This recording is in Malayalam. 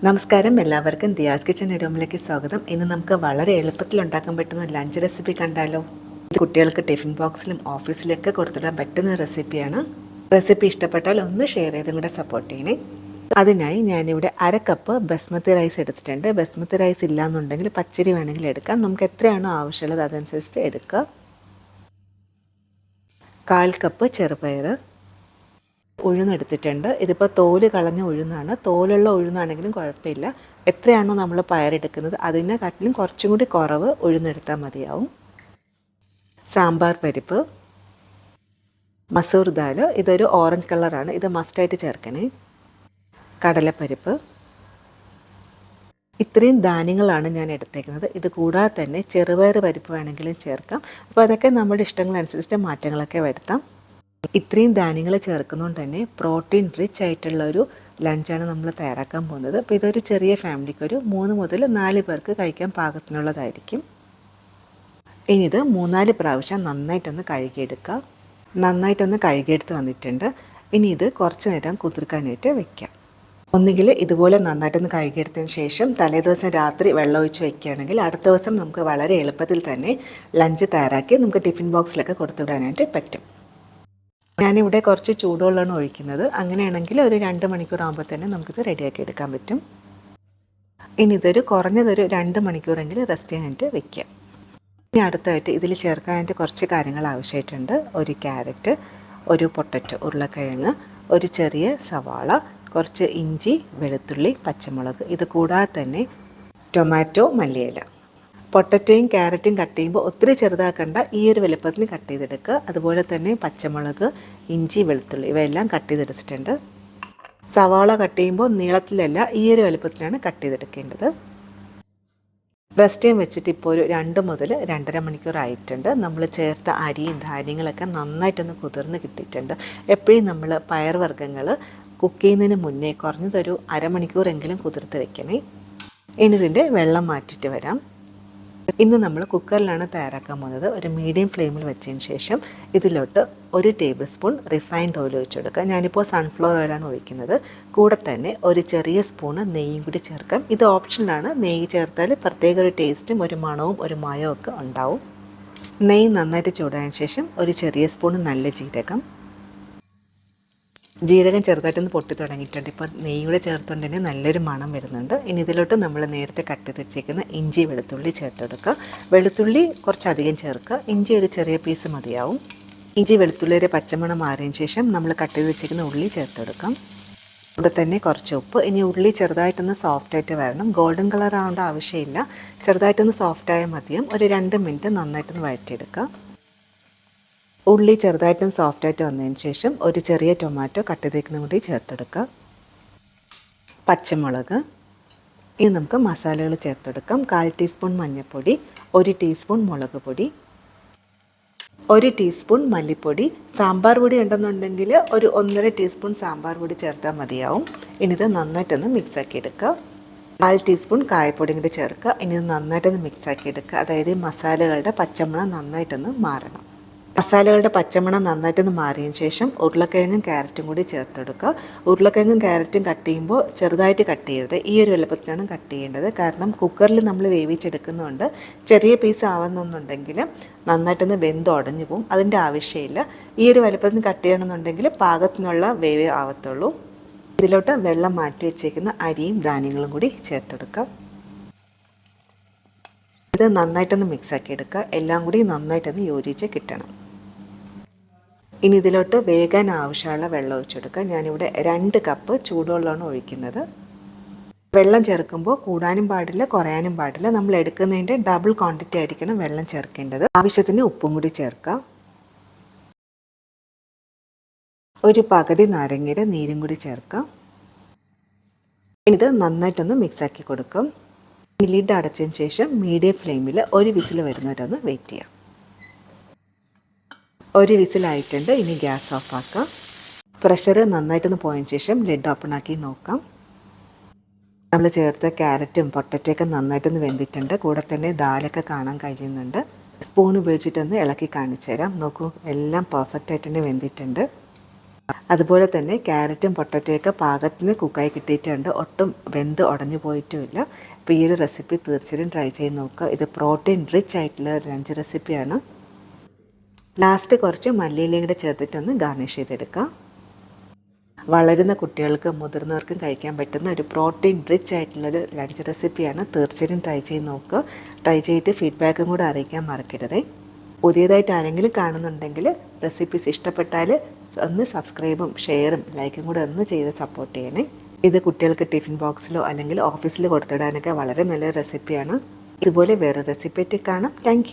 നമസ്കാരം, എല്ലാവർക്കും ദിയാസ് കിച്ചൺ റൂമിലേക്ക് സ്വാഗതം. ഇന്ന് നമുക്ക് വളരെ എളുപ്പത്തിൽ ഉണ്ടാക്കാൻ പറ്റുന്ന ലഞ്ച് റെസിപ്പി കണ്ടാലോ. കുട്ടികൾക്ക് ടിഫിൻ ബോക്സിലും ഓഫീസിലൊക്കെ കൊടുത്തിടാൻ പറ്റുന്ന റെസിപ്പിയാണ്. റെസിപ്പി ഇഷ്ടപ്പെട്ടാൽ ഒന്ന് ഷെയർ ചെയ്തും കൂടെ സപ്പോർട്ട് ചെയ്യണേ. അതിനായി ഞാനിവിടെ 1/2 കപ്പ് ബസ്മതി റൈസ് എടുത്തിട്ടുണ്ട്. ബസ്മതി റൈസ് ഇല്ലയെന്നുണ്ടെങ്കിൽ പച്ചരി വേണമെങ്കിൽ എടുക്കാം. നമുക്ക് എത്രയാണോ ആവശ്യമുള്ളത് അതനുസരിച്ച് എടുക്കുക. 1/4 കപ്പ് ചെറുപയർ, ഉഴുന്നെടുത്തിട്ടുണ്ട്. ഇതിപ്പോൾ തോല് കളഞ്ഞ ഉഴുന്നാണ്. തോലുള്ള ഉഴുന്നാണെങ്കിലും കുഴപ്പമില്ല. എത്രയാണോ നമ്മൾ പയറെടുക്കുന്നത് അതിനെക്കാട്ടിലും കുറച്ചും കൂടി കുറവ് ഉഴുന്നെടുത്താൽ മതിയാവും. സാമ്പാർ പരിപ്പ്, മസൂർ ദാൽ, ഇതൊരു ഓറഞ്ച് കളറാണ്, ഇത് മസ്റ്റായിട്ട് ചേർക്കണേ. കടലപ്പരിപ്പ്. ഇത്രയും ധാന്യങ്ങളാണ് ഞാൻ എടുത്തേക്കുന്നത്. ഇത് കൂടാതെ തന്നെ ചെറുപയർ പരിപ്പ് വേണമെങ്കിലും ചേർക്കാം. അപ്പോൾ അതൊക്കെ നമ്മുടെ ഇഷ്ടങ്ങളനുസരിച്ച് മാറ്റങ്ങളൊക്കെ വരുത്താം. ഇത്രയും ധാന്യങ്ങൾ ചേർക്കുന്നതുകൊണ്ട് തന്നെ പ്രോട്ടീൻ റിച്ച് ആയിട്ടുള്ള ഒരു ലഞ്ചാണ് നമ്മൾ തയ്യാറാക്കാൻ പോകുന്നത്. അപ്പോൾ ഇതൊരു ചെറിയ ഫാമിലിക്ക് ഒരു 3 മുതൽ 4 പേർക്ക് കഴിക്കാൻ പാകത്തിനുള്ളതായിരിക്കും. ഇനി ഇത് 3-4 പ്രാവശ്യം നന്നായിട്ടൊന്ന് കഴുകിയെടുക്കുക. നന്നായിട്ടൊന്ന് കഴുകിയെടുത്ത് വന്നിട്ടുണ്ട്. ഇനി ഇത് കുറച്ച് നേരം കുതിർക്കാനായിട്ട് വെക്കാം. ഒന്നുകിൽ ഇതുപോലെ നന്നായിട്ടൊന്ന് കഴുകിയെടുത്തതിന് ശേഷം തലേദിവസം രാത്രി വെള്ളം ഒഴിച്ച് വയ്ക്കുകയാണെങ്കിൽ അടുത്ത ദിവസം നമുക്ക് വളരെ എളുപ്പത്തിൽ തന്നെ ലഞ്ച് തയ്യാറാക്കി നമുക്ക് ടിഫിൻ ബോക്സിലൊക്കെ കൊടുത്തുവിടാനായിട്ട് പറ്റും. ഞാനിവിടെ കുറച്ച് ചൂടുവെള്ളമാണ് ഒഴിക്കുന്നത്. അങ്ങനെയാണെങ്കിൽ ഒരു 2 മണിക്കൂർ ആകുമ്പോൾ തന്നെ നമുക്കിത് റെഡിയാക്കി എടുക്കാൻ പറ്റും. ഇനി ഇതൊരു കുറഞ്ഞതൊരു 2 മണിക്കൂറെങ്കിലും റെസ്റ്റ് ചെയ്യാനായിട്ട് വെക്കാം. ഇനി അടുത്തായിട്ട് ഇതിൽ ചേർക്കാനായിട്ട് കുറച്ച് കാര്യങ്ങൾ ആവശ്യമായിട്ടുണ്ട്. ഒരു ക്യാരറ്റ്, ഒരു പൊട്ടറ്റോ ഉരുളക്കിഴങ്ങ്, ഒരു ചെറിയ സവാള, കുറച്ച് ഇഞ്ചി, വെളുത്തുള്ളി, പച്ചമുളക്. ഇത് കൂടാതെ തന്നെ ടൊമാറ്റോ, മല്ലിയില. പൊട്ടറ്റോയും ക്യാരറ്റും കട്ട് ചെയ്യുമ്പോൾ ഒത്തിരി ചെറുതാക്കണ്ട, ഈ ഒരു വലുപ്പത്തിൽ കട്ട് ചെയ്തെടുക്കുക. അതുപോലെ തന്നെ പച്ചമുളക്, ഇഞ്ചി, വെളുത്തുള്ളി ഇവയെല്ലാം കട്ട് ചെയ്തെടുത്തിട്ടുണ്ട്. സവാള കട്ട് ചെയ്യുമ്പോൾ നീളത്തിലല്ല, ഈ ഒരു വലുപ്പത്തിലാണ് കട്ട് ചെയ്തെടുക്കേണ്ടത്. റെസ്റ്റ് ചെയ്യാൻ വെച്ചിട്ട് ഇപ്പോൾ ഒരു 2 മുതൽ 2.5 മണിക്കൂർ ആയിട്ടുണ്ട്. നമ്മൾ ചേർത്ത അരിയും ധാന്യങ്ങളൊക്കെ നന്നായിട്ടൊന്ന് കുതിർന്ന് കിട്ടിയിട്ടുണ്ട്. എപ്പോഴും നമ്മൾ പയർവർഗ്ഗങ്ങൾ കുക്ക് ചെയ്യുന്നതിന് മുന്നേ കുറഞ്ഞതൊരു അരമണിക്കൂറെങ്കിലും കുതിർത്ത് വെക്കണേ. ഇനി ഇതിൻ്റെ വെള്ളം മാറ്റിയിട്ട് വരാം. ഇന്ന് നമ്മൾ കുക്കറിലാണ് തയ്യാറാക്കാൻ പോകുന്നത്. ഒരു മീഡിയം ഫ്ലെയിമിൽ വെച്ചതിന് ശേഷം ഇതിലോട്ട് 1 ടേബിൾ സ്പൂൺ റിഫൈൻഡ് ഓയിൽ ഒഴിച്ചു കൊടുക്കുക. ഞാനിപ്പോൾ സൺഫ്ലവർ ഓയിലാണ് ഒഴിക്കുന്നത്. കൂടെ തന്നെ ഒരു ചെറിയ സ്പൂണ് നെയ്യും കൂടി ചേർക്കാം. ഇത് ഓപ്ഷനാണ്. നെയ്യ് ചേർത്താൽ പ്രത്യേക ഒരു ടേസ്റ്റും ഒരു മണവും ഒരു മയവും ഒക്കെ ഉണ്ടാവും. നെയ്യ് നന്നായിട്ട് ചൂടായതിനു ശേഷം ഒരു ചെറിയ സ്പൂൺ നല്ല ജീരകം ചെറുതായിട്ടൊന്ന് പൊട്ടി തുടങ്ങിയിട്ടുണ്ട്. ഇപ്പോൾ നെയ്യൂടെ ചേർത്തുകൊണ്ട് തന്നെ നല്ലൊരു മണം വരുന്നുണ്ട്. ഇനി ഇതിലോട്ട് നമ്മൾ നേരത്തെ കട്ട് ചെയ്ത് വെച്ചേക്കുന്ന ഇഞ്ചി, വെളുത്തുള്ളി ചേർത്തെടുക്കുക. വെളുത്തുള്ളി കുറച്ചധികം ചേർക്കുക. ഇഞ്ചി ഒരു ചെറിയ പീസ് മതിയാവും. ഇഞ്ചി വെളുത്തുള്ളിയുടെ പച്ചമണം മാറിയതിന് ശേഷം നമ്മൾ കട്ട് ചെയ്ത് വെച്ചേക്കുന്ന ഉള്ളി ചേർത്തെടുക്കാം. ഇവിടെ തന്നെ കുറച്ച് ഉപ്പ്. ഇനി ഉള്ളി ചെറുതായിട്ടൊന്ന് സോഫ്റ്റായിട്ട് വരണം. ഗോൾഡൻ കളർ ആവേണ്ട ആവശ്യമില്ല, ചെറുതായിട്ടൊന്ന് സോഫ്റ്റായാൽ മതിയും. ഒരു 2 മിനിറ്റ് നന്നായിട്ടൊന്ന് വഴറ്റിയെടുക്കുക. ഉള്ളി ചെറുതായിട്ടും സോഫ്റ്റായിട്ട് വന്നതിന് ശേഷം ഒരു ചെറിയ ടൊമാറ്റോ കട്ട് ചെയ്തേക്കുന്ന കൂടി ചേർത്തെടുക്കുക. പച്ചമുളക്. ഇനി നമുക്ക് മസാലകൾ ചേർത്തെടുക്കാം. 1/4 ടീസ്പൂൺ മഞ്ഞൾപ്പൊടി, 1 ടീസ്പൂൺ മുളക് പൊടി, 1 ടീസ്പൂൺ മല്ലിപ്പൊടി. സാമ്പാർ പൊടി ഉണ്ടെന്നുണ്ടെങ്കിൽ ഒരു 1.5 ടീസ്പൂൺ സാമ്പാർ പൊടി ചേർത്താൽ മതിയാവും. ഇനി ഇത് നന്നായിട്ടൊന്ന് മിക്സാക്കി എടുക്കുക. 1/4 ടീസ്പൂൺ കായപ്പൊടി കൂടി ചേർക്കുക. ഇനി ഇത് നന്നായിട്ടൊന്ന് മിക്സാക്കി എടുക്കുക. അതായത് മസാലകളുടെ പച്ചമണം നന്നായിട്ടൊന്ന് മാറണം. മസാലകളുടെ പച്ചമണം നന്നായിട്ടൊന്ന് മാറിയതിന് ശേഷം ഉരുളക്കിഴങ്ങും ക്യാരറ്റും കൂടി ചേർത്തെടുക്കുക. ഉരുളക്കിഴങ്ങും ക്യാരറ്റും കട്ട് ചെയ്യുമ്പോൾ ചെറുതായിട്ട് കട്ട് ചെയ്യരുത്, ഈ ഒരു വലുപ്പത്തിലാണ് കട്ട് ചെയ്യേണ്ടത്. കാരണം കുക്കറിൽ നമ്മൾ വേവിച്ചെടുക്കുന്നതുകൊണ്ട് ചെറിയ പീസ് ആവുന്നുണ്ടെങ്കിൽ നന്നായിട്ടൊന്ന് വെന്ത് ഉടഞ്ഞു പോകും. അതിൻ്റെ ആവശ്യമില്ല. ഈ ഒരു വലുപ്പത്തിന് കട്ട് ചെയ്യണമെന്നുണ്ടെങ്കിൽ പാകത്തിനുള്ള വേവേ ആവത്തുള്ളൂ. ഇതിലോട്ട് വെള്ളം മാറ്റി വെച്ചേക്കുന്ന അരിയും ധാന്യങ്ങളും കൂടി ചേർത്തെടുക്കുക. ഇത് നന്നായിട്ടൊന്ന് മിക്സാക്കി എടുക്കുക. എല്ലാം കൂടി നന്നായിട്ടൊന്ന് യോജിച്ച് കിട്ടണം. ഇനി ഇതിലോട്ട് വേകാൻ ആവശ്യമുള്ള വെള്ളം ഒഴിച്ചെടുക്കുക. ഞാനിവിടെ 2 കപ്പ് ചൂടുവെള്ളമാണ് ഒഴിക്കുന്നത്. വെള്ളം ചേർക്കുമ്പോൾ കൂടാനും പാടില്ല, കുറയാനും പാടില്ല. നമ്മൾ എടുക്കുന്നതിൻ്റെ ഡബിൾ ക്വാണ്ടിറ്റി ആയിരിക്കണം വെള്ളം ചേർക്കേണ്ടത്. ആവശ്യത്തിന് ഉപ്പും കൂടി ചേർക്കുക. ഒരു പകുതി നാരങ്ങയുടെ നീരും കൂടി ചേർക്കാം. ഇത് നന്നായിട്ടൊന്ന് മിക്സാക്കി കൊടുക്കും. ലിഡ് അടച്ചതിന് ശേഷം മീഡിയം ഫ്ലെയിമിൽ 1 വിസിൽ വരുന്നവരൊന്ന് വെയിറ്റ് ചെയ്യാം. 1 വിസിലായിട്ടുണ്ട്. ഇനി ഗ്യാസ് ഓഫാക്കാം. പ്രഷർ നന്നായിട്ടൊന്ന് പോയതിന് ശേഷം ലിഡ് ഓപ്പൺ ആക്കി നോക്കാം. നമ്മൾ ചേർത്ത ക്യാരറ്റും പൊട്ടറ്റൊക്കെ നന്നായിട്ടൊന്ന് വെന്തിട്ടുണ്ട്. കൂടെ തന്നെ ദാലൊക്കെ കാണാൻ കഴിയുന്നുണ്ട്. സ്പൂൺ ഉപയോഗിച്ചിട്ടൊന്ന് ഇളക്കി കാണിച്ചു തരാം. നോക്കൂ, എല്ലാം പെർഫെക്റ്റ് ആയിട്ട് തന്നെ വെന്തിട്ടുണ്ട്. അതുപോലെ തന്നെ ക്യാരറ്റും പൊട്ടറ്റോയൊക്കെ പാകത്തിന് കുക്കായി കിട്ടിയിട്ടുണ്ട്, ഒട്ടും വെന്ത് ഉടഞ്ഞു പോയിട്ടുമില്ല. അപ്പോൾ ഈ ഒരു റെസിപ്പി തീർച്ചയായും ട്രൈ ചെയ്ത് നോക്കുക. ഇത് പ്രോട്ടീൻ റിച്ച് ആയിട്ടുള്ള ഒരു ലഞ്ച് റെസിപ്പിയാണ്. ലാസ്റ്റ് കുറച്ച് മല്ലിയിലയും കൂടെ ചേർത്തിട്ടൊന്ന് ഗാർണിഷ് ചെയ്തെടുക്കാം. വളരുന്ന കുട്ടികൾക്ക് മുതിർന്നവർക്കും കഴിക്കാൻ പറ്റുന്ന ഒരു പ്രോട്ടീൻ റിച്ച് ആയിട്ടുള്ളൊരു ലഞ്ച് റെസിപ്പിയാണ്. തീർച്ചയായും ട്രൈ ചെയ്ത് നോക്കുക. ട്രൈ ചെയ്തിട്ട് ഫീഡ്ബാക്കും കൂടെ അറിയിക്കാൻ മറക്കരുത്. പുതിയതായിട്ട് ആരെങ്കിലും കാണുന്നുണ്ടെങ്കിൽ റെസിപ്പീസ് ഇഷ്ടപ്പെട്ടാൽ ഒന്ന് സബ്സ്ക്രൈബും ഷെയറും ലൈക്കും കൂടെ ഒന്ന് ചെയ്ത് സപ്പോർട്ട് ചെയ്യണേ. ഇത് കുട്ടികൾക്ക് ടിഫിൻ ബോക്സിലോ അല്ലെങ്കിൽ ഓഫീസിൽ കൊടുത്തിടാനൊക്കെ വളരെ നല്ല റെസിപ്പിയാണ്. ഇതുപോലെ വേറെ റെസിപ്പി കാണാം. താങ്ക്